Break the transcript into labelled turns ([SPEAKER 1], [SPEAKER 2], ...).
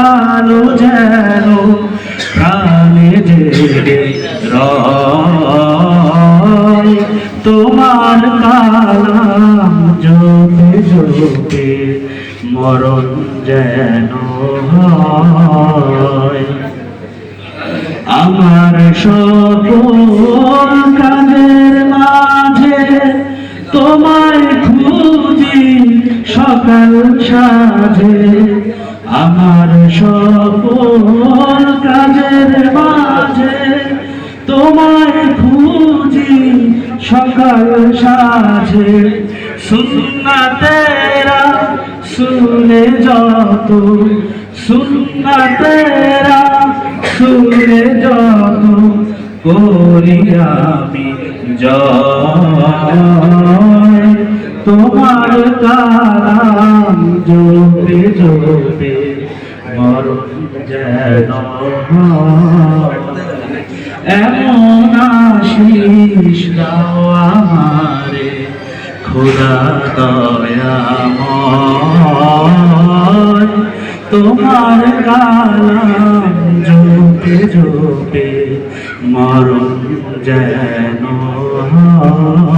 [SPEAKER 1] আলো যেন প্রাণে জেগে রয়, তোমার কালাম জপে জপে মরণ যেন হয়। আমার সকল কাজের মাঝে তোমায় খুঁজি সকাল সাঁঝে, আমার সকল কাজের মাঝে তোমায় খুঁজি সকাল সাঁঝে। সুন্নাতেরা শুনে যত, সুন্নাতেরা শুনে যত করি আমি জয়, তোমার কালাম জপে জপে মরণ যেন হয়। এমন আশিস দাও আমারে খোদা দয়াময়, তোমার কালাম জপে জপে মরণ যেন হয়।